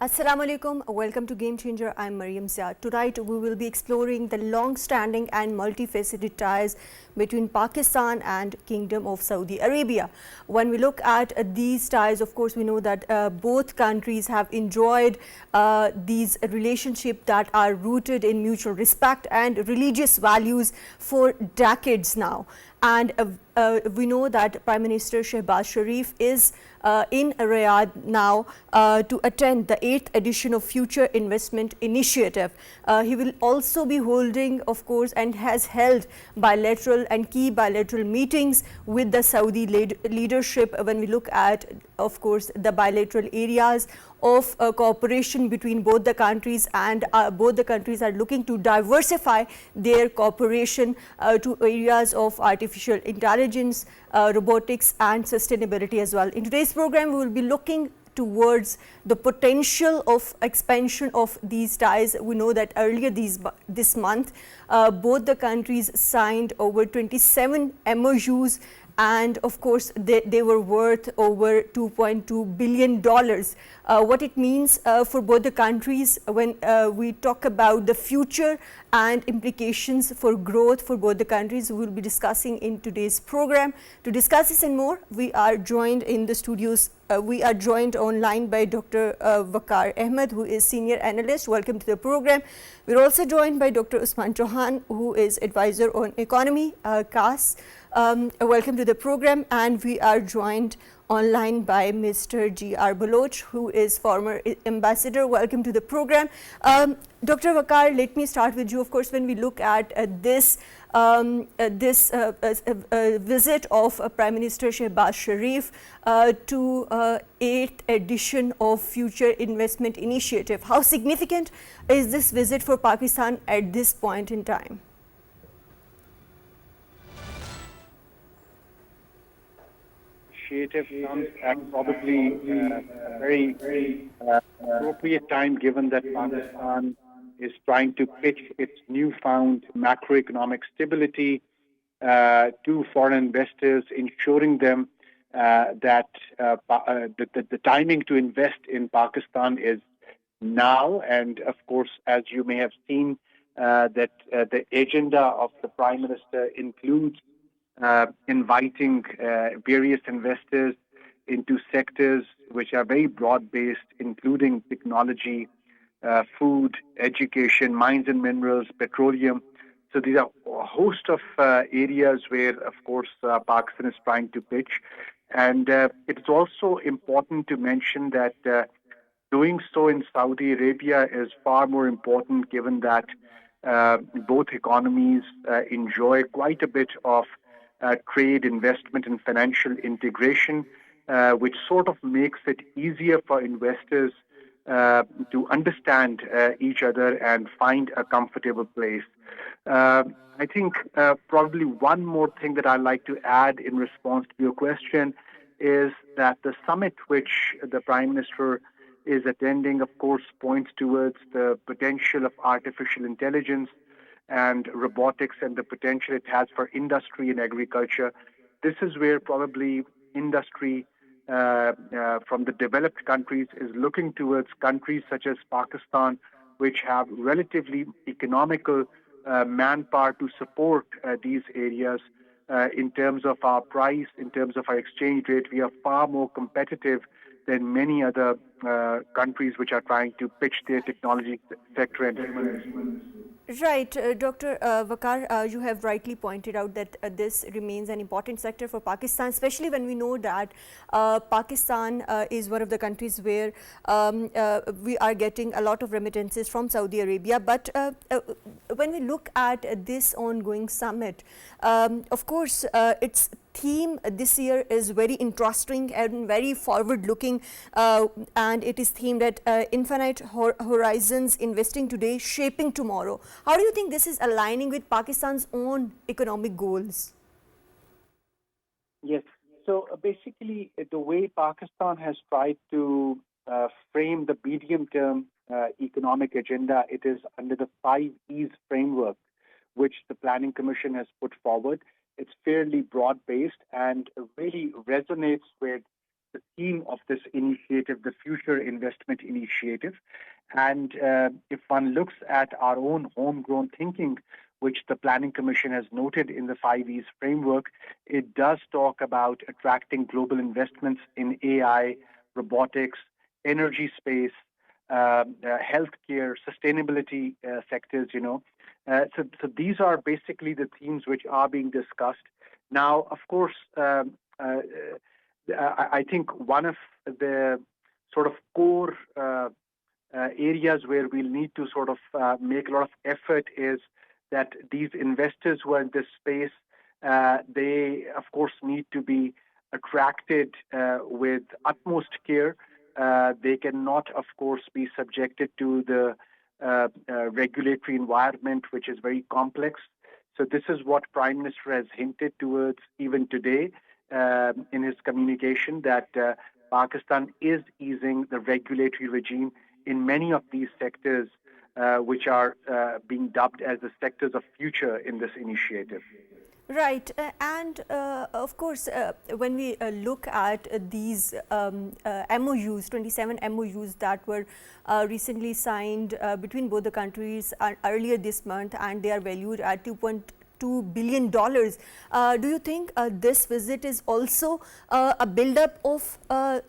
Assalamu alaikum. Welcome to Game Changer. I'm Maryam Zia. Tonight we will be exploring the long-standing and multifaceted ties between Pakistan and Kingdom of Saudi Arabia. When we look at these ties, of course, we know that both countries have enjoyed these relationships that are rooted in mutual respect and religious values for decades now. And we know that Prime Minister Shehbaz Sharif is in Riyadh now to attend the 8th edition of Future Investment Initiative. He will also be holding, of course, and has held bilateral and key bilateral meetings with the Saudi leadership when we look at, of course, the bilateral areas of cooperation between both the countries, and both the countries are looking to diversify their cooperation to areas of artificial intelligence, robotics and sustainability as well. In today's program, we will be looking towards the potential of expansion of these ties. We know that earlier this month, both the countries signed over 27 MOUs, and of course they were worth over $2.2 billion. What it means for both the countries when we talk about the future and implications for growth for both the countries, we will be discussing in today's program. To discuss this and more, we are joined in the studios. We are joined online by Dr. Vaqar Ahmed, who is Senior Analyst. Welcome to the program. We are also joined by Dr. Usman Chauhan, who is Advisor on Economy, CAS. Welcome to the program. And we are joined online by Mr. G.R. Baluch, who is former ambassador. Welcome to the program. Dr. Vaqar, let me start with you. Of course, when we look at this visit of Prime Minister Shehbaz Sharif to 8th edition of Future Investment Initiative, how significant is this visit for Pakistan at this point in time? Initiative comes at probably a very appropriate time, given that Pakistan is trying to pitch its newfound macroeconomic stability to foreign investors, ensuring them that the timing to invest in Pakistan is now. And of course, as you may have seen, that the agenda of the Prime Minister includes inviting various investors into sectors which are very broad-based, including technology, food, education, mines and minerals, petroleum. So these are a host of areas where, of course, Pakistan is trying to pitch. And it's also important to mention that doing so in Saudi Arabia is far more important, given that both economies enjoy quite a bit of trade, investment and financial integration, which sort of makes it easier for investors to understand each other and find a comfortable place. I think probably one more thing that I'd like to add in response to your question is that the summit which the Prime Minister is attending, of course, points towards the potential of artificial intelligence and robotics and the potential it has for industry and agriculture. This is where probably industry from the developed countries is looking towards countries such as Pakistan, which have relatively economical manpower to support these areas. In terms of our price, in terms of our exchange rate, we are far more competitive than many other countries which are trying to pitch their technology sector and human. Right, Dr. Vaqar, you have rightly pointed out that this remains an important sector for Pakistan, especially when we know that Pakistan is one of the countries where we are getting a lot of remittances from Saudi Arabia. But when we look at this ongoing summit, of course, its theme this year is very interesting and very forward-looking, and it is themed at Infinite Horizons, Investing Today, Shaping Tomorrow. How do you think this is aligning with Pakistan's own economic goals? Yes. So basically, the way Pakistan has tried to frame the medium-term economic agenda, it is under the 5 E's framework, which the Planning Commission has put forward. It's fairly broad-based and really resonates with the theme of this initiative, the Future Investment Initiative. And if one looks at our own homegrown thinking, which the Planning Commission has noted in the 5Es framework, it does talk about attracting global investments in AI, robotics, energy space, healthcare, sustainability sectors, so these are basically the themes which are being discussed. Now, of course, I think one of the sort of core areas where we'll need to sort of make a lot of effort is that these investors who are in this space, they, of course, need to be attracted with utmost care. They cannot, of course, be subjected to the regulatory environment, which is very complex. So this is what Prime Minister has hinted towards even today in his communication, that Pakistan is easing the regulatory regime in many of these sectors, which are being dubbed as the sectors of future in this initiative. Right, and of course, when we look at these MOUs, 27 MOUs that were recently signed between both the countries earlier this month, and they are valued at $2.2 billion. Do you think this visit is also a build-up of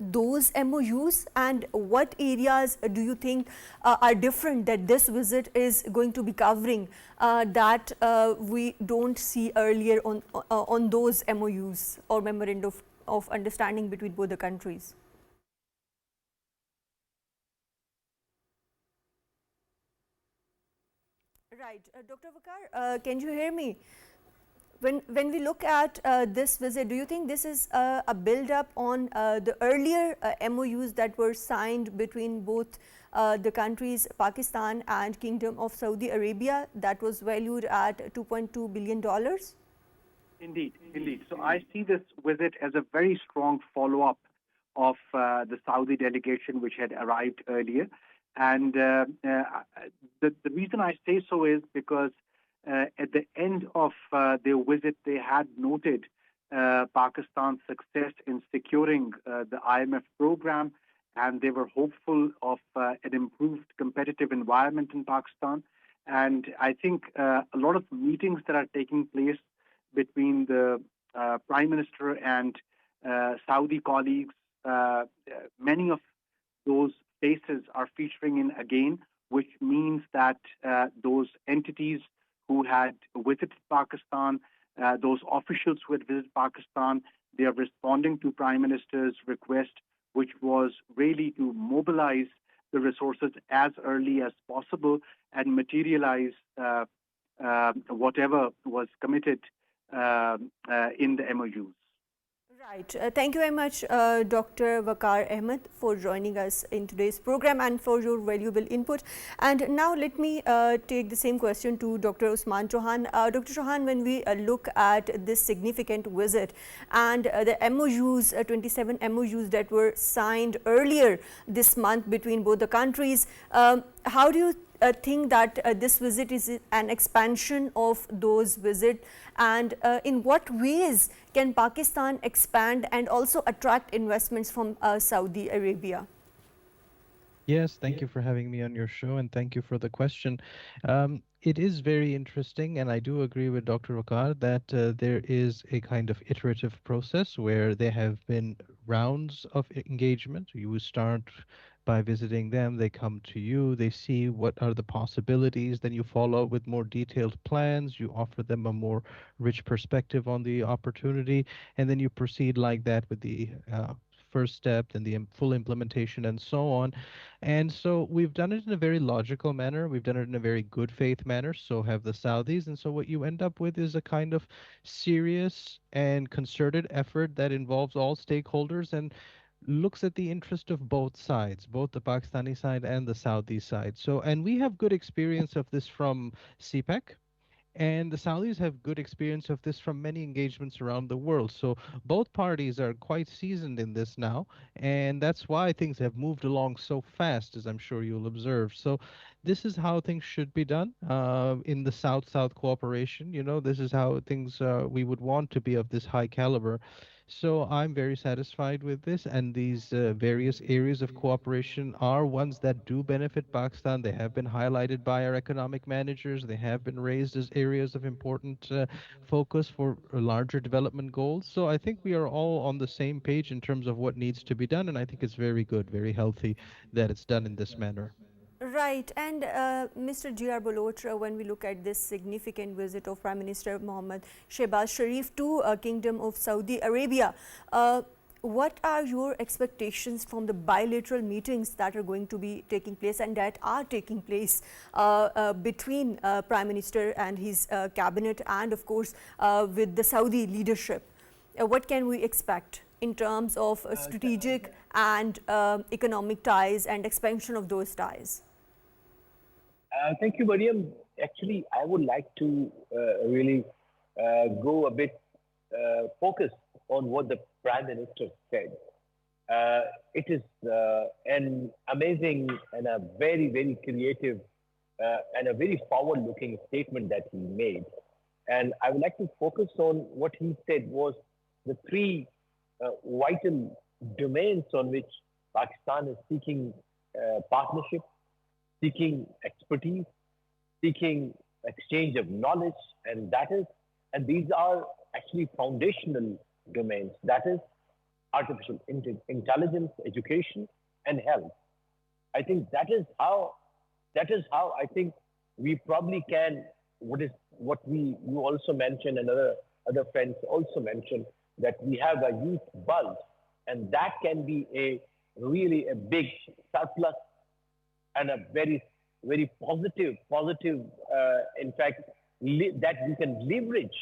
those MOUs, and what areas do you think are different that this visit is going to be covering that we don't see earlier on those MOUs or memorandum of understanding between both the countries? Right, Dr. Vaqar, can you hear me? When we look at this visit, do you think this is a build-up on the earlier MOUs that were signed between both the countries, Pakistan and Kingdom of Saudi Arabia, that was valued at $2.2 billion? Indeed, indeed. So I see this visit as a very strong follow-up of the Saudi delegation, which had arrived earlier. And the reason I say so is because at the end of their visit, they had noted Pakistan's success in securing the IMF program, and they were hopeful of an improved competitive environment in Pakistan. And I think a lot of meetings that are taking place between the Prime Minister and Saudi colleagues, many of those faces are featuring in again, which means that those entities who had visited Pakistan, those officials who had visited Pakistan, they are responding to Prime Minister's request, which was really to mobilize the resources as early as possible and materialize whatever was committed in the MOUs. Right. Thank you very much, Dr. Vaqar Ahmed, for joining us in today's program and for your valuable input. And now let me take the same question to Dr. Usman Chauhan. Dr. Chauhan, when we look at this significant visit and the MOUs, 27 MOUs that were signed earlier this month between both the countries, how do you think that this visit is an expansion of those visits, and in what ways can Pakistan expand and also attract investments from Saudi Arabia? Yes, thank you for having me on your show, and thank you for the question. It is very interesting, and I do agree with Dr. Waqar that there is a kind of iterative process where there have been rounds of engagement. You start by visiting them, they come to you, they see what are the possibilities, then you follow up with more detailed plans, you offer them a more rich perspective on the opportunity, and then you proceed like that with the first step, then the full implementation, and so on. And so we've done it in a very logical manner. We've done it in a very good faith manner. So have the Saudis. And so what you end up with is a kind of serious and concerted effort that involves all stakeholders and looks at the interest of both sides, both the Pakistani side and the Saudi side. So, and we have good experience of this from CPEC. And the Saudis have good experience of this from many engagements around the world. So both parties are quite seasoned in this now. And that's why things have moved along so fast, as I'm sure you'll observe. So this is how things should be done in the South-South cooperation. You know, this is how things we would want to be of this high caliber. So I'm very satisfied with this, and these various areas of cooperation are ones that do benefit Pakistan. They have been highlighted by our economic managers. They have been raised as areas of important focus for larger development goals. So I think we are all on the same page in terms of what needs to be done, and I think it's very good, very healthy that it's done in this manner. Right, and Mr. G.R. Baluch, when we look at this significant visit of Prime Minister Mohammed Shehbaz Sharif to Kingdom of Saudi Arabia, what are your expectations from the bilateral meetings that are going to be taking place and that are taking place between Prime Minister and his cabinet and of course with the Saudi leadership? What can we expect in terms of strategic and economic ties and expansion of those ties? Thank you, Maryam. Actually, I would like to really go a bit focus on what the Prime Minister said. It is an amazing and a very, very creative and a very forward-looking statement that he made. And I would like to focus on what he said was the three vital domains on which Pakistan is seeking partnership, seeking expertise, seeking exchange of knowledge, and these are actually foundational domains. That is artificial intelligence, education, and health. I think that is how I think we probably can. What we you also mentioned, and other friends also mentioned that we have a youth buzz, and that can be a really a big surplus and a very positive, in fact, that we can leverage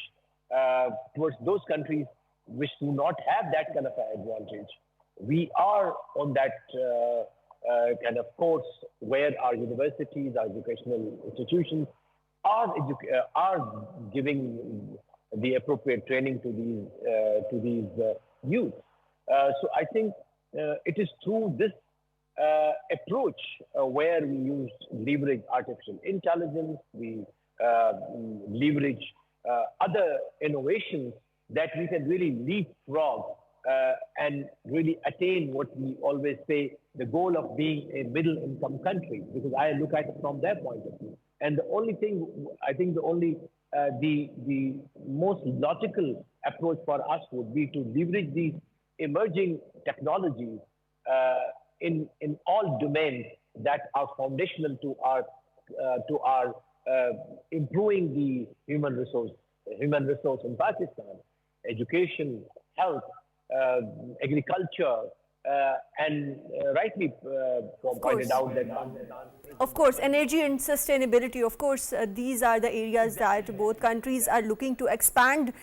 towards those countries which do not have that kind of an advantage. We are on that kind of course where our universities, our educational institutions are giving the appropriate training to these youth. So I think it is through this approach where we use leverage artificial intelligence, we leverage other innovations that we can really leapfrog and really attain what we always say the goal of being a middle income country, because I look at it from their point of view. And the only thing I think the most logical approach for us would be to leverage these emerging technologies in all domains that are foundational to our improving the human resource in Pakistan, education, health, agriculture, and rightly Of pointed course. out that Of course, energy and sustainability, of course, these are the areas that both countries are looking to expand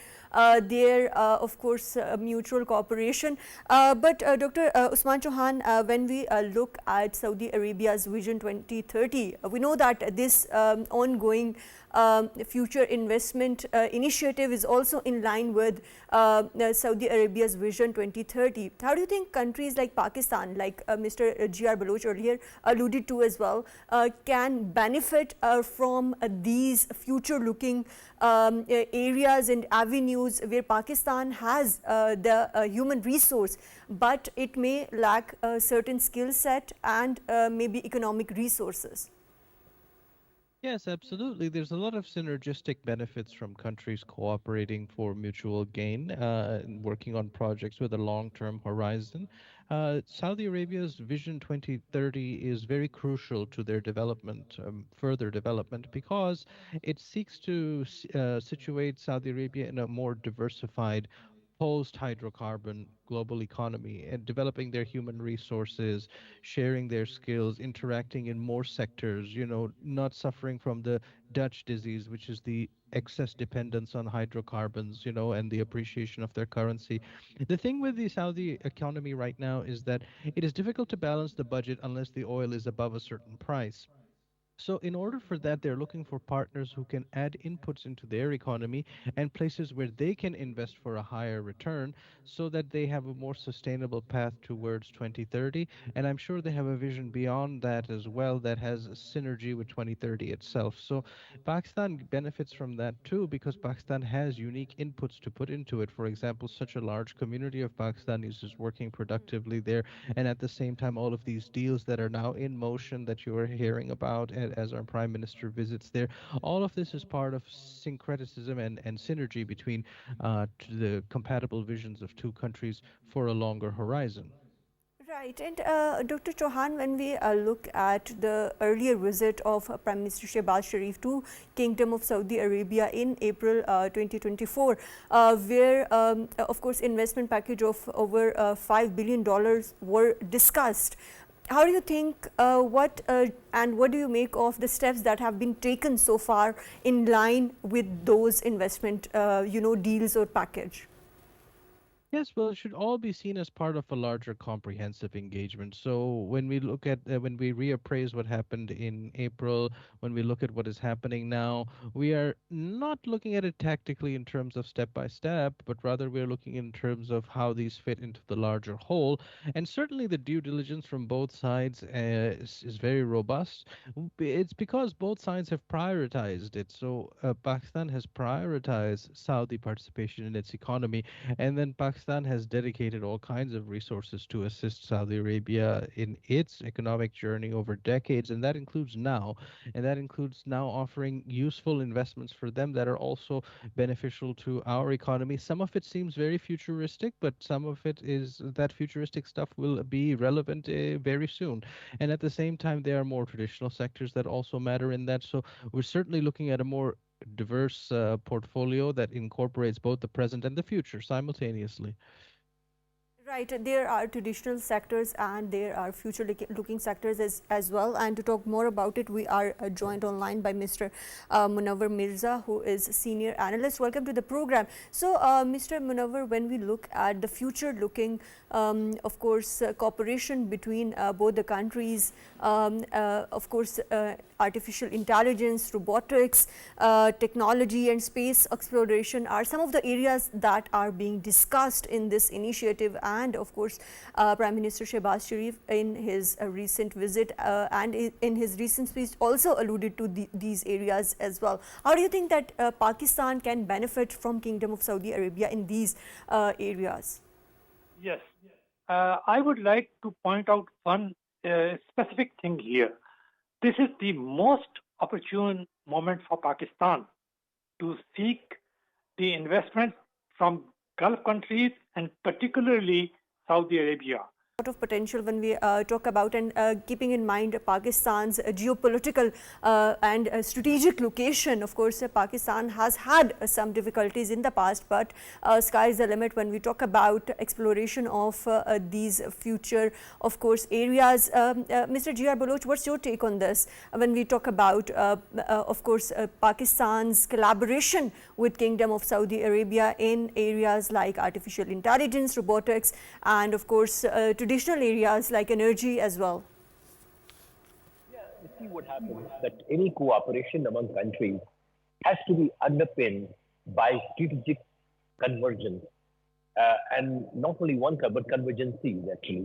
their, of course, mutual cooperation. But Dr. Usman Chauhan, when we look at Saudi Arabia's Vision 2030, we know that this ongoing future investment initiative is also in line with Saudi Arabia's Vision 2030. How do you think countries like Pakistan, like Mr. G.R. Baluch earlier alluded to as well, can benefit from these future-looking areas and avenues where Pakistan has the human resource, but it may lack a certain skill set and maybe economic resources? Yes, absolutely. There's a lot of synergistic benefits from countries cooperating for mutual gain and working on projects with a long-term horizon. Saudi Arabia's Vision 2030 is very crucial to their development, further development, because it seeks to situate Saudi Arabia in a more diversified post-hydrocarbon global economy and developing their human resources, sharing their skills, interacting in more sectors, not suffering from the Dutch disease, which is the excess dependence on hydrocarbons, and the appreciation of their currency. The thing with the Saudi economy right now is that it is difficult to balance the budget unless the oil is above a certain price. So, in order for that, they're looking for partners who can add inputs into their economy and places where they can invest for a higher return so that they have a more sustainable path towards 2030. And I'm sure they have a vision beyond that as well that has a synergy with 2030 itself. So, Pakistan benefits from that too because Pakistan has unique inputs to put into it. For example, such a large community of Pakistanis is working productively there, and at the same time all of these deals that are now in motion that you are hearing about as our prime minister visits there, all of this is part of syncretism and synergy between the compatible visions of two countries for a longer horizon. Right, and Dr. Chauhan, when we look at the earlier visit of Prime Minister Shehbaz Sharif to Kingdom of Saudi Arabia in April 2024, where of course investment package of over $5 billion were discussed. How do you think, what do you make of the steps that have been taken so far in line with those investment, deals or package? Yes, well, it should all be seen as part of a larger comprehensive engagement. So when we look at when we reappraise what happened in April, when we look at what is happening now, we are not looking at it tactically in terms of step by step, but rather we're looking in terms of how these fit into the larger whole. And certainly the due diligence from both sides is very robust. It's because both sides have prioritized it. So Pakistan has prioritized Saudi participation in its economy, and then Pakistan has dedicated all kinds of resources to assist Saudi Arabia in its economic journey over decades, and that includes now. And that includes now offering useful investments for them that are also beneficial to our economy. Some of it seems very futuristic, but some of it is that futuristic stuff will be relevant very soon. And at the same time, there are more traditional sectors that also matter in that. So we're certainly looking at a more diverse portfolio that incorporates both the present and the future simultaneously. Right, there are traditional sectors and there are future looking sectors as well. And to talk more about it, we are joined online by Mr. Munawar Mirza, who is senior analyst. Welcome to the program. So, Mr. Munawar, when we look at the future looking, of course, cooperation between both the countries, of course, artificial intelligence, robotics, technology and space exploration are some of the areas that are being discussed in this initiative. And of course, Prime Minister Shehbaz Sharif in his recent visit and in his recent speech also alluded to these areas as well. How do you think that Pakistan can benefit from Kingdom of Saudi Arabia in these areas? Yes. I would like to point out one specific thing here. This is the most opportune moment for Pakistan to seek the investment from Gulf countries and particularly Saudi Arabia. Lot of potential when we talk about, and keeping in mind Pakistan's geopolitical and strategic location. Of course, Pakistan has had some difficulties in the past, but sky is the limit when we talk about exploration of these future, of course, areas. Mr. G.R. Baluch, what's your take on this when we talk about, of course, Pakistan's collaboration with Kingdom of Saudi Arabia in areas like artificial intelligence, robotics, and of course, traditional areas like energy as well? Yeah, you see what happens that any cooperation among countries has to be underpinned by strategic convergence, and not only one but convergencies actually,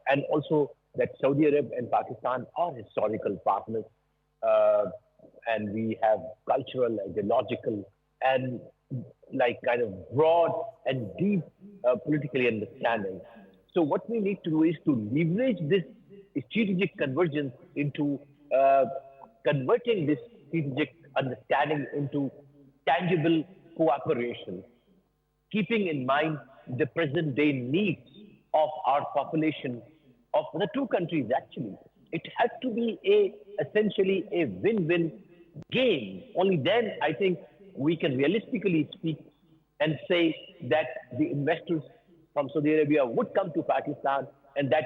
and also that Saudi Arabia and Pakistan are historical partners, and we have cultural, ideological, and like kind of broad and deep political understanding. So what we need to do is to leverage this strategic convergence into converting this strategic understanding into tangible cooperation, keeping in mind the present day needs of our population of the two countries actually. It has to be essentially a win-win game. Only then I think we can realistically speak and say that the investors from Saudi Arabia would come to Pakistan and that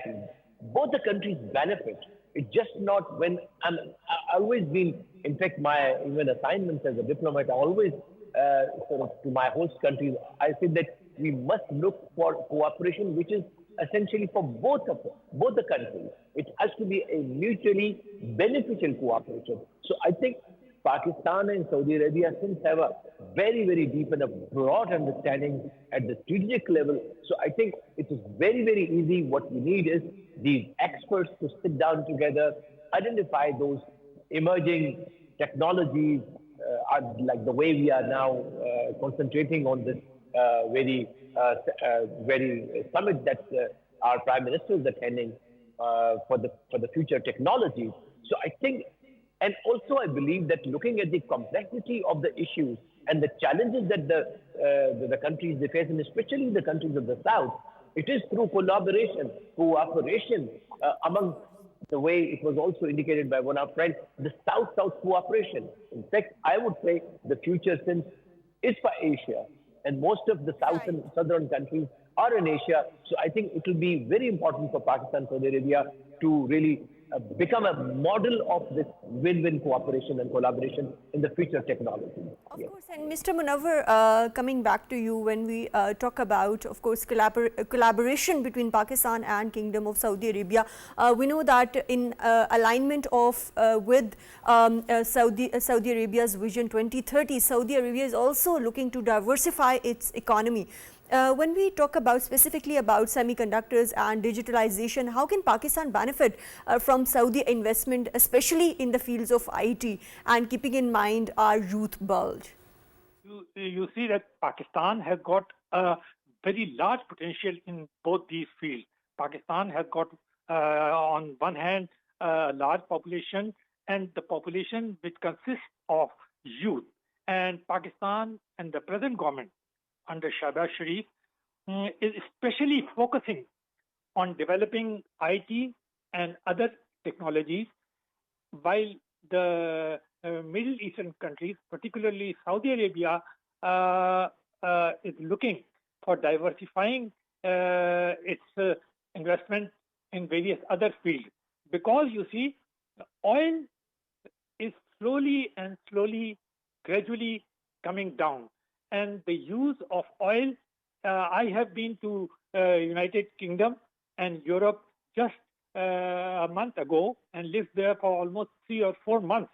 both the countries benefit. It's just not when I always been, in fact, my even assignments as a diplomat, I always sort of to my host countries, I said that we must look for cooperation which is essentially for both the countries. It has to be a mutually beneficial cooperation. So I think Pakistan and Saudi Arabia since have a very deep and a broad understanding at the strategic level. So I think it is very easy. What we need is these experts to sit down together, identify those emerging technologies, like the way we are now concentrating on this very summit that our Prime Minister is attending for the future technologies. So I think, and also I believe that looking at the complexity of the issues and the challenges that the countries they face, and especially the countries of the South, it is through collaboration, cooperation among the way it was also indicated by one of our friends, the South-South cooperation. In fact, I would say the future since is for Asia, and most of the South and Southern countries are in Asia. So I think it will be very important for Pakistan, Saudi Arabia to really become a model of this win-win cooperation and collaboration in the future technology. Of course, and Mr. Munawar, coming back to you, when we talk about, of course, collaboration between Pakistan and Kingdom of Saudi Arabia, we know that in alignment of with Saudi Arabia's Vision 2030, Saudi Arabia is also looking to diversify its economy. When we talk about specifically about semiconductors and digitalization, how can Pakistan benefit from Saudi investment, especially in the fields of IT, and keeping in mind our youth bulge? You see that Pakistan has got a very large potential in both these fields. Pakistan has got, on one hand, a large population, and the population which consists of youth. And Pakistan and the present government under Shahbaz Sharif is especially focusing on developing IT and other technologies, while the Middle Eastern countries, particularly Saudi Arabia, is looking for diversifying its investment in various other fields. Because you see, oil is slowly, gradually coming down. And the use of oil, I have been to United Kingdom and Europe just a month ago and lived there for almost 3 or 4 months.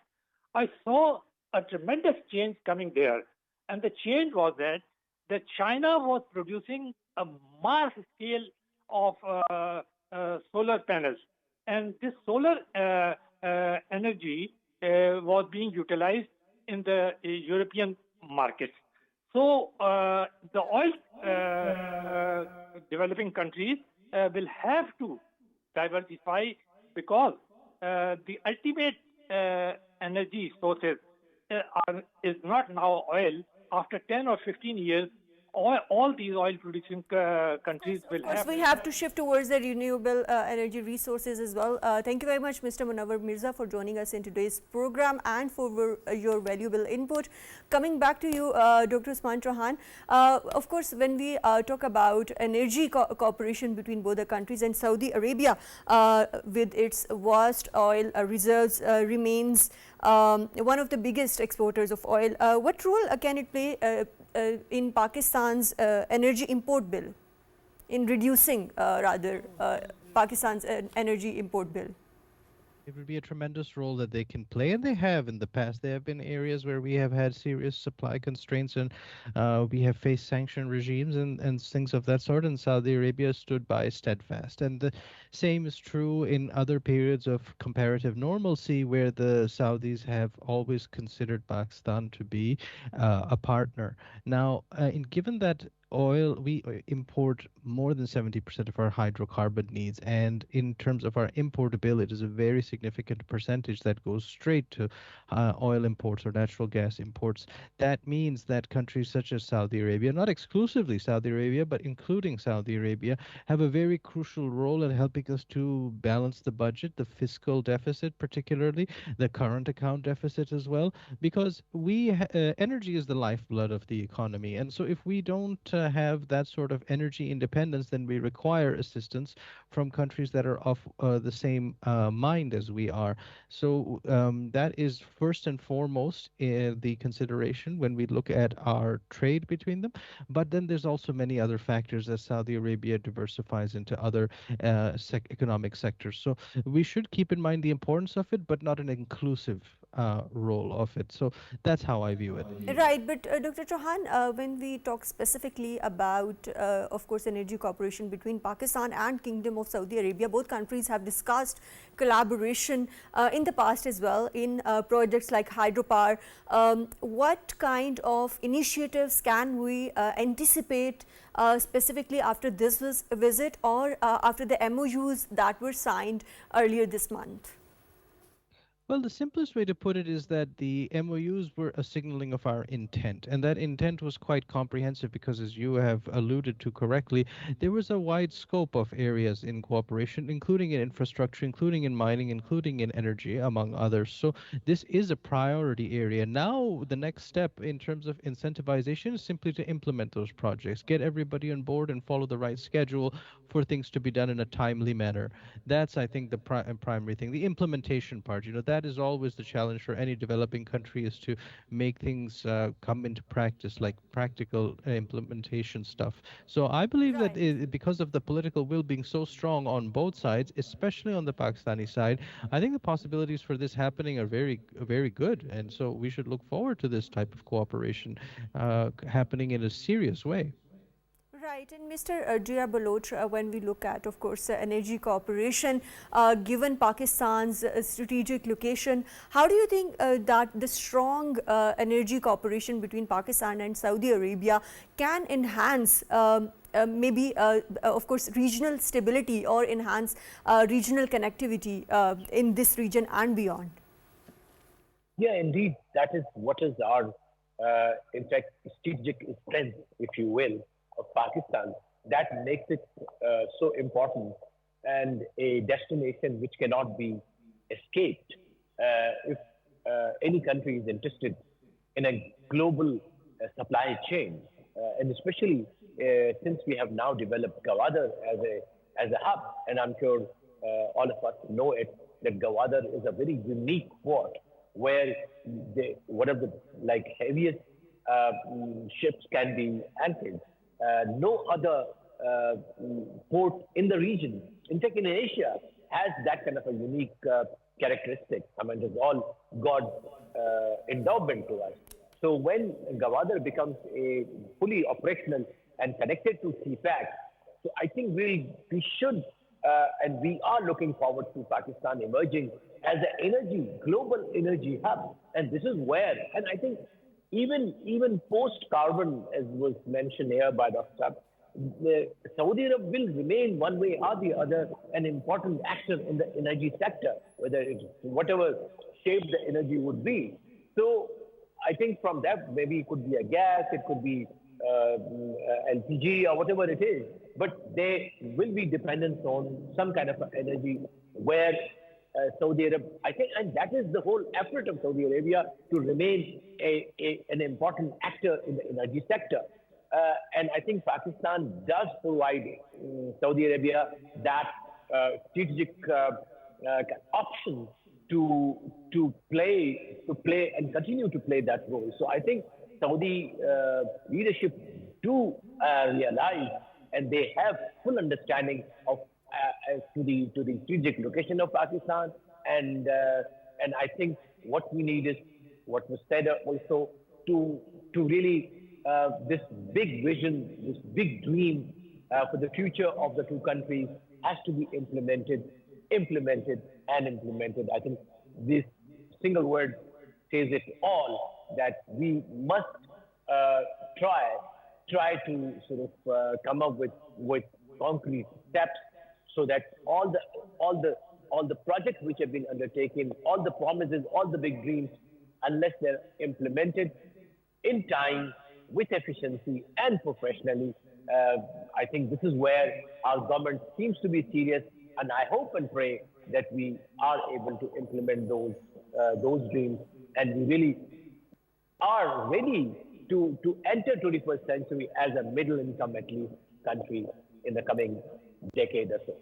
I saw a tremendous change coming there. And the change was that China was producing a mass scale of solar panels. And this solar energy was being utilized in the European markets. So the oil developing countries will have to diversify, because the ultimate energy sources is not now oil. After 10 or 15 years, all these oil producing countries will have. We have to shift towards the renewable energy resources as well. Thank you very much, Mr. Munawar Mirza, for joining us in today's program and for your valuable input. Coming back to you, Dr. Usman Chauhan, of course, when we talk about energy cooperation between both the countries, and Saudi Arabia with its vast oil reserves remains one of the biggest exporters of oil. What role can it play in Pakistan's energy import bill, in reducing Pakistan's energy import bill? It would be a tremendous role that they can play, and they have in the past. There have been areas where we have had serious supply constraints, and we have faced sanction regimes and things of that sort, and Saudi Arabia stood by steadfast. And the same is true in other periods of comparative normalcy, where the Saudis have always considered Pakistan to be a partner. Now, given that oil, we import more than 70% of our hydrocarbon needs, and in terms of our import bill, it is a very significant percentage that goes straight to oil imports or natural gas imports. That means that countries such as Saudi Arabia, not exclusively Saudi Arabia, but including Saudi Arabia, have a very crucial role in helping us to balance the budget, the fiscal deficit, particularly the current account deficit as well, because energy is the lifeblood of the economy. And so if we don't have that sort of energy independence, then we require assistance from countries that are of the same mind as we are. So that is first and foremost the consideration when we look at our trade between them. But then there's also many other factors as Saudi Arabia diversifies into other economic sectors. So we should keep in mind the importance of it, but not an inclusive role of it. So that's how I view it. Right, but Dr. Chauhan, when we talk specifically about, of course, energy cooperation between Pakistan and Kingdom of Saudi Arabia, both countries have discussed collaboration in the past as well in projects like hydropower. What kind of initiatives can we anticipate specifically after this visit or after the MOUs that were signed earlier this month? Well, the simplest way to put it is that the MOUs were a signaling of our intent, and that intent was quite comprehensive because, as you have alluded to correctly, there was a wide scope of areas in cooperation, including in infrastructure, including in mining, including in energy, among others. So, this is a priority area. Now, the next step in terms of incentivization is simply to implement those projects, get everybody on board, and follow the right schedule for things to be done in a timely manner. That's, I think, the primary thing. The implementation part, that is always the challenge for any developing country, is to make things come into practice, like practical implementation stuff. So I believe that Right. because of the political will being so strong on both sides, especially on the Pakistani side, I think the possibilities for this happening are very, very good. And so we should look forward to this type of cooperation happening in a serious way. Right, and Mr. Baluch, when we look at, of course, energy cooperation, given Pakistan's strategic location, how do you think that the strong energy cooperation between Pakistan and Saudi Arabia can enhance maybe, of course, regional stability or enhance regional connectivity in this region and beyond? Yeah, indeed, that is what is our, in fact, strategic strength, if you will, of Pakistan. That makes it so important and a destination which cannot be escaped. If any country is interested in a global supply chain, and especially since we have now developed Gawadar as a hub, and I'm sure all of us know it, that Gawadar is a very unique port where one of the heaviest ships can be anchored. No other port in the region, in fact in Asia, has that kind of a unique characteristic. I mean, it's all God endowment to us. So when Gawadar becomes a fully operational and connected to CPAC, so I think we should and we are looking forward to Pakistan emerging as an global energy hub. And this is where, and I think even post-carbon, as was mentioned here by Dr. Saudi Arabia will remain one way or the other an important actor in the energy sector, whether it's whatever shape the energy would be. So I think from that, maybe it could be a gas, it could be LPG or whatever it is, but they will be dependent on some kind of energy where Saudi Arabia, I think, and that is the whole effort of Saudi Arabia to remain an important actor in the energy sector. And I think Pakistan does provide Saudi Arabia that strategic option to play and continue to play that role. So I think Saudi leadership do realize, and they have full understanding of to the strategic location of Pakistan, and I think what we need is what was said also to really this big vision, this big dream for the future of the two countries has to be implemented. I think this single word says it all, that we must try to sort of come up with concrete steps so that all the projects which have been undertaken, all the promises, all the big dreams, unless they're implemented in time, with efficiency and professionally, I think this is where our government seems to be serious, and I hope and pray that we are able to implement those dreams, and we really are ready to enter 21st century as a middle income at least country in the coming decade or so.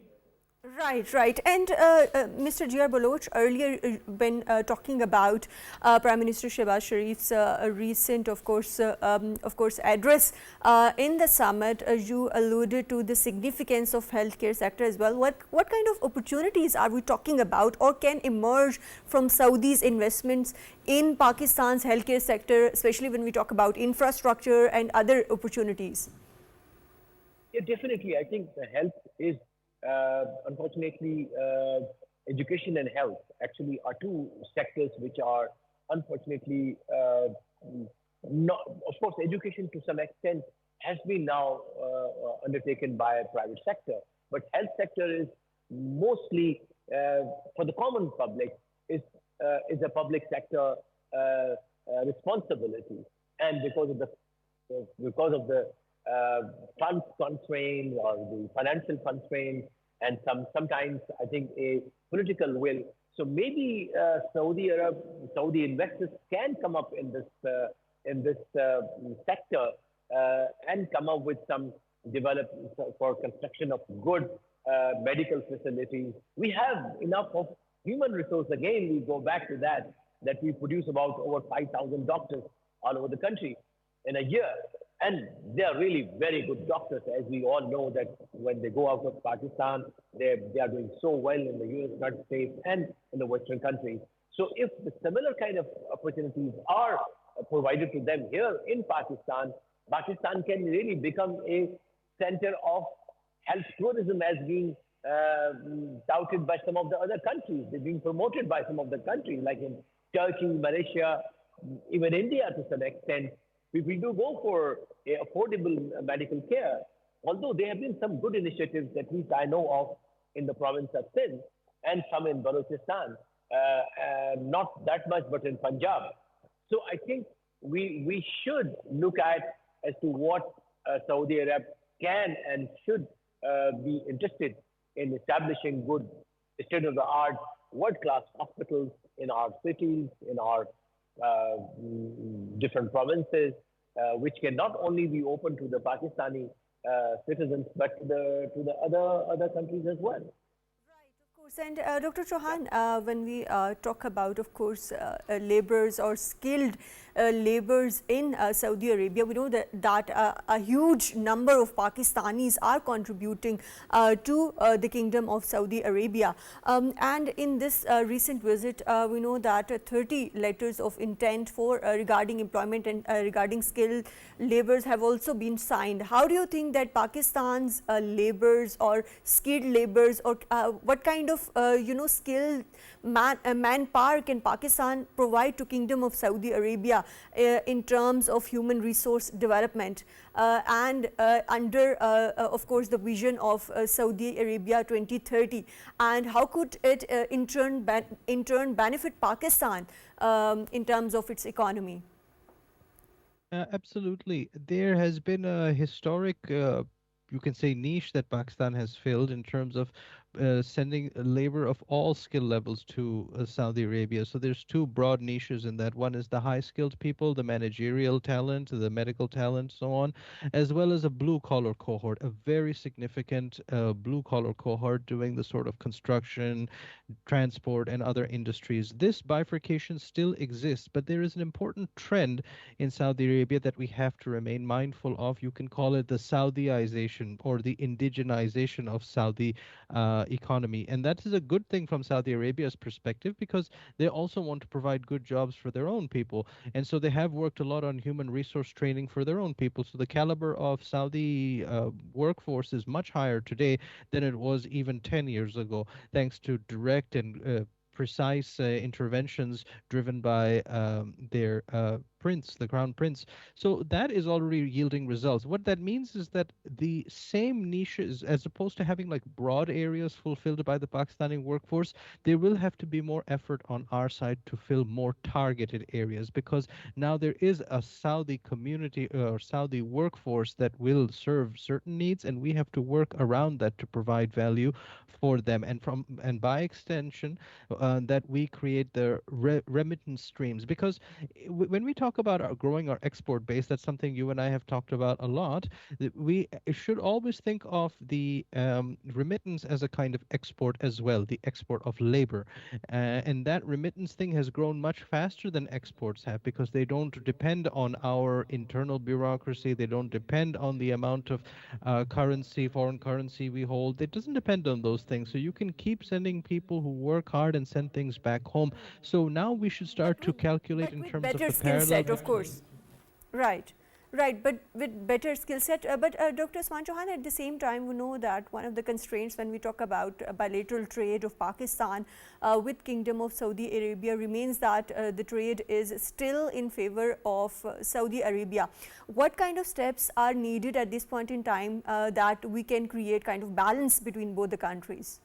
Right, right. And Mr. Jia Baluch, earlier when talking about Prime Minister Shehbaz Sharif's recent, of course, address in the summit, you alluded to the significance of healthcare sector as well. What kind of opportunities are we talking about, or can emerge from Saudi's investments in Pakistan's healthcare sector, especially when we talk about infrastructure and other opportunities? Yeah, definitely. I think the health is, unfortunately, education and health actually are two sectors which are unfortunately not. Of course, education to some extent has been now undertaken by a private sector, but health sector is mostly for the common public is a public sector responsibility, and because of the funds constraints or the financial constraints, and sometimes I think a political will. So maybe Saudi investors can come up in this sector and come up with some development for construction of good medical facilities. We have enough of human resource. Again, we go back to that we produce about over 5,000 doctors all over the country in a year. And they are really very good doctors, as we all know that when they go out of Pakistan, they are doing so well in the United States and in the Western countries. So if the similar kind of opportunities are provided to them here in Pakistan, Pakistan can really become a center of health tourism as being touted by some of the other countries. They're being promoted by some of the countries, like in Turkey, Malaysia, even India to some extent. We do go for affordable medical care, although there have been some good initiatives, at least I know of, in the province of Sindh and some in Balochistan, not that much, but in Punjab. So I think we should look at as to what Saudi Arabia can and should be interested in establishing good state-of-the-art, world-class hospitals in our cities, in our different provinces, which can not only be open to the Pakistani citizens, but to the other countries as well. And Dr. Chauhan, when we talk about, of course, laborers or skilled laborers in Saudi Arabia, we know that a huge number of Pakistanis are contributing to the Kingdom of Saudi Arabia. And in this recent visit, we know that 30 letters of intent for regarding employment and regarding skilled laborers have also been signed. How do you think that Pakistan's laborers or skilled laborers, or what kind of skilled manpower can Pakistan provide to Kingdom of Saudi Arabia in terms of human resource development and under of course the vision of Saudi Arabia 2030, and how could it in turn benefit Pakistan in terms of its economy? Absolutely. There has been a historic, you can say, niche that Pakistan has filled in terms of sending labor of all skill levels to Saudi Arabia. So there's two broad niches in that. One is the high skilled people, the managerial talent, the medical talent, so on, as well as a blue collar cohort, a very significant blue collar cohort doing the sort of construction, transport, and other industries. This bifurcation still exists, but there is an important trend in Saudi Arabia that we have to remain mindful of. You can call it the Saudiization or the indigenization of Saudi economy. And that is a good thing from Saudi Arabia's perspective, because they also want to provide good jobs for their own people. And so they have worked a lot on human resource training for their own people. So the caliber of Saudi workforce is much higher today than it was even 10 years ago, thanks to direct and precise interventions driven by their prince, the crown prince. So that is already yielding results. What that means is that the same niches, as opposed to having like broad areas fulfilled by the Pakistani workforce, there will have to be more effort on our side to fill more targeted areas, because now there is a Saudi community or Saudi workforce that will serve certain needs, and we have to work around that to provide value for them, and by extension that we create the remittance streams. Because when we talk talk about growing our export base, that's something you and I have talked about a lot. That we should always think of the remittance as a kind of export as well, the export of labor. And that remittance thing has grown much faster than exports have because they don't depend on our internal bureaucracy. They don't depend on the amount of currency, foreign currency we hold. It doesn't depend on those things. So you can keep sending people who work hard and send things back home. So now we should start to calculate in with terms of better the skill parallel set, of between. course. Right, right, but with better skill set. But Dr. Usman Chauhan, at the same time, we know that one of the constraints when we talk about bilateral trade of Pakistan with Kingdom of Saudi Arabia remains that the trade is still in favor of Saudi Arabia. What kind of steps are needed at this point in time that we can create kind of balance between both the countries?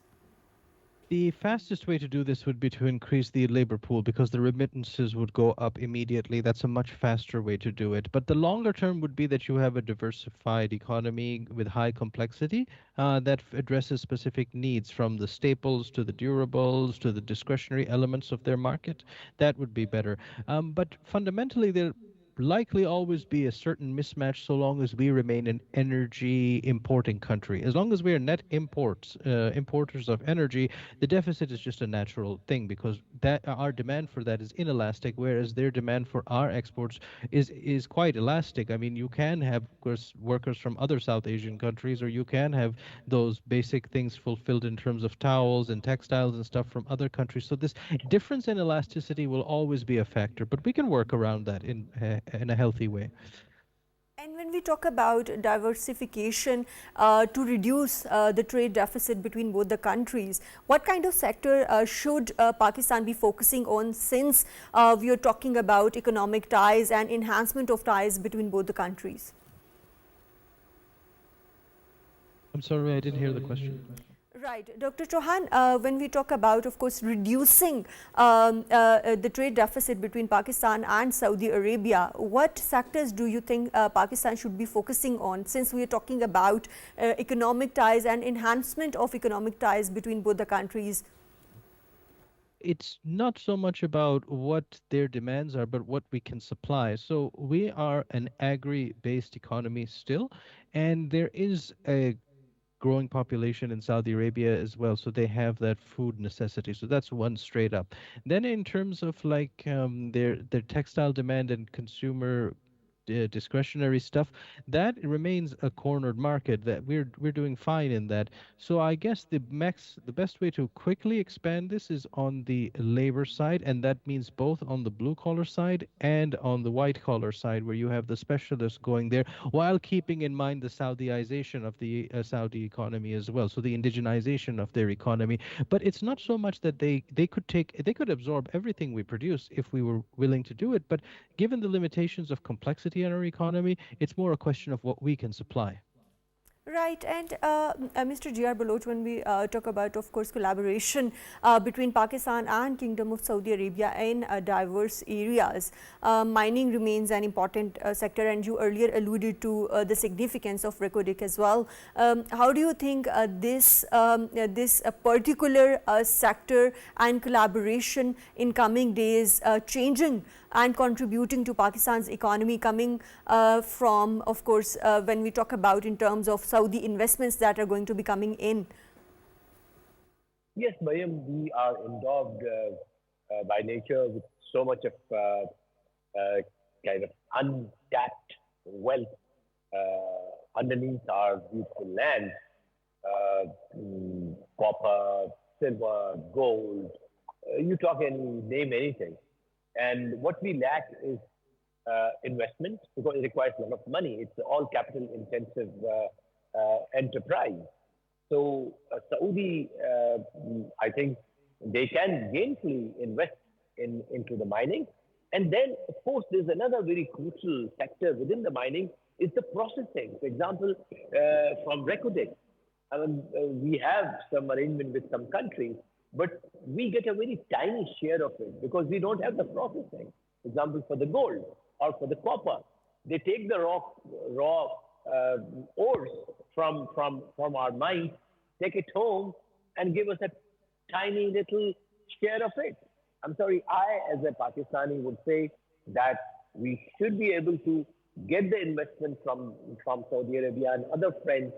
The fastest way to do this would be to increase the labor pool because the remittances would go up immediately. That's a much faster way to do it. But the longer term would be that you have a diversified economy with high complexity that addresses specific needs from the staples to the durables to the discretionary elements of their market. That would be better. But fundamentally, there likely always be a certain mismatch so long as we remain an energy importing country. As long as we are net importers of energy, the deficit is just a natural thing because that our demand for that is inelastic, whereas their demand for our exports is quite elastic. I mean, you can have, of course, workers from other South Asian countries, or you can have those basic things fulfilled in terms of towels and textiles and stuff from other countries. So this difference in elasticity will always be a factor, but we can work around that in a healthy way. And when we talk about diversification to reduce the trade deficit between both the countries, what kind of sector should Pakistan be focusing on, since we are talking about economic ties and enhancement of ties between both the countries? I'm sorry, I didn't hear the question. Right. Dr. Chauhan, when we talk about, of course, reducing the trade deficit between Pakistan and Saudi Arabia, what sectors do you think Pakistan should be focusing on, since we are talking about economic ties and enhancement of economic ties between both the countries? It's not so much about what their demands are, but what we can supply. So we are an agri-based economy still, and there is a growing population in Saudi Arabia as well, so they have that food necessity. So that's one straight up. Then in terms of like their textile demand and consumer discretionary stuff, that remains a cornered market that we're doing fine in that. So I guess the best way to quickly expand this is on the labor side, and that means both on the blue collar side and on the white collar side, where you have the specialists going there while keeping in mind the Saudiization of the Saudi economy as well, so the indigenization of their economy. But it's not so much that they could absorb everything we produce if we were willing to do it, but given the limitations of complexity in our economy, it's more a question of what we can supply. Right, and Mr. G.R. Baluch, when we talk about, of course, collaboration between Pakistan and Kingdom of Saudi Arabia in diverse areas, mining remains an important sector, and you earlier alluded to the significance of Reko as well. How do you think this particular sector and collaboration in coming days changing and contributing to Pakistan's economy, coming from, of course, when we talk about in terms of Saudi investments that are going to be coming in? Yes, Maryam, we are endowed by nature with so much of kind of untapped wealth underneath our beautiful land. Copper, silver, gold, you talk and name anything. And what we lack is investment, because it requires a lot of money. It's all capital intensive enterprise. So Saudi, I think they can gainfully invest into the mining. And then, of course, there's another very crucial sector within the mining is the processing. For example, from Reko, I mean, we have some arrangement with some countries, but we get a very tiny share of it because we don't have the processing. For example, for the gold or for the copper, they take the raw ores from our mines, take it home, and give us a tiny little share of it. I'm sorry, I, as a Pakistani, would say that we should be able to get the investment from Saudi Arabia and other friends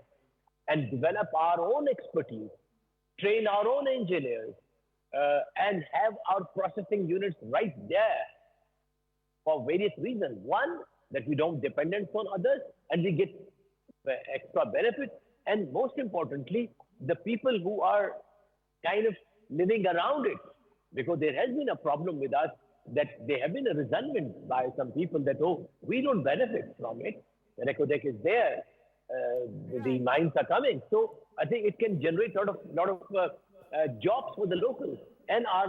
and develop our own expertise, train our own engineers, and have our processing units right there for various reasons. One, that we don't dependence on others and we get extra benefits. And most importantly, the people who are kind of living around it, because there has been a problem with us that there have been a resentment by some people that, oh, we don't benefit from it. The Recodec is there. The mines are coming. So I think it can generate a lot of jobs for the locals and our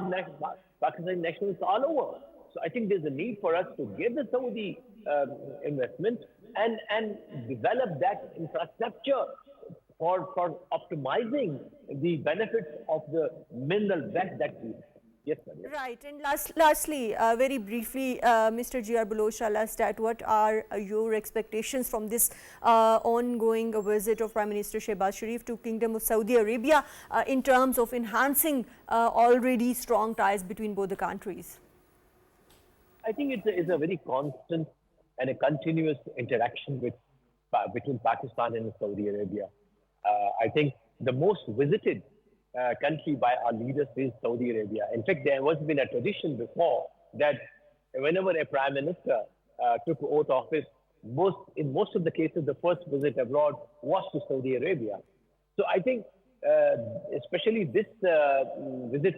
Pakistani nationals all over. So I think there's a need for us to get the Saudi investment and develop that infrastructure for optimizing the benefits of the mineral wealth that we have. Yes, ma'am. Right. And lastly, very briefly, Mr. G.R. Baluch, tell us that what are your expectations from this ongoing visit of Prime Minister Shehbaz Sharif to Kingdom of Saudi Arabia in terms of enhancing already strong ties between both the countries? I think it's a very constant and a continuous interaction between Pakistan and Saudi Arabia. I think the most visited country by our leaders is Saudi Arabia. In fact, there has been a tradition before that whenever a prime minister took oath of office, in most of the cases, the first visit abroad was to Saudi Arabia. So I think, especially this visit,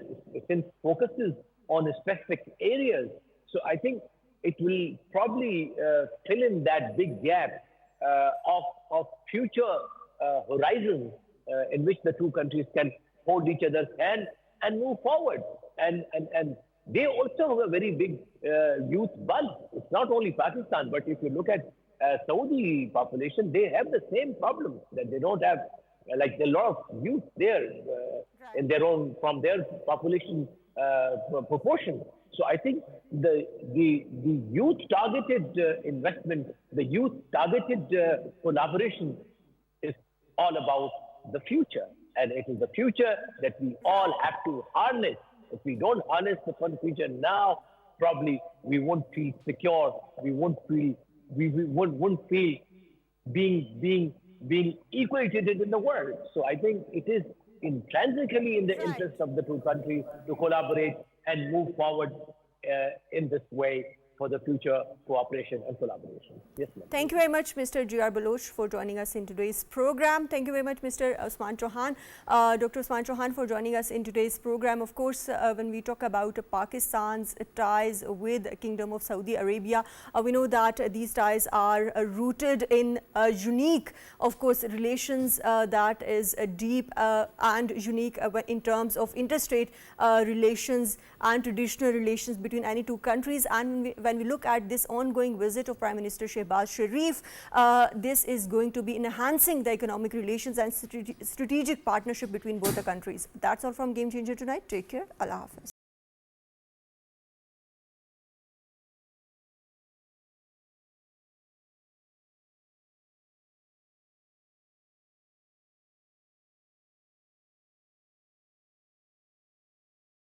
since focuses on specific areas, so I think it will probably fill in that big gap of future horizons in which the two countries can hold each other's hand and move forward. And they also have a very big youth bulk. It's not only Pakistan, but if you look at Saudi population, they have the same problem that they don't have, like a lot of youth there in their own, from their population proportion. So I think the youth targeted investment, the youth targeted collaboration is all about the future. And it is the future that we all have to harness. If we don't harness the future now, probably we won't feel secure. We won't feel being equally treated in the world. So I think it is intrinsically in the interest of the two countries to collaborate and move forward in this way for the future cooperation and collaboration. Yes, ma'am. Thank you very much, Mr. G.R. Baluch, for joining us in today's program. Thank you very much, Mr. Usman Chauhan, Dr. Usman Chauhan, for joining us in today's program. Of course, when we talk about Pakistan's ties with the Kingdom of Saudi Arabia, we know that these ties are rooted in unique, of course, relations that is deep and unique in terms of interstate relations and traditional relations between any two countries. And when we look at this ongoing visit of Prime Minister Shehbaz Sharif, this is going to be enhancing the economic relations and strategic partnership between both the countries. That's all from Game Changer tonight. Take care. Allah Hafiz.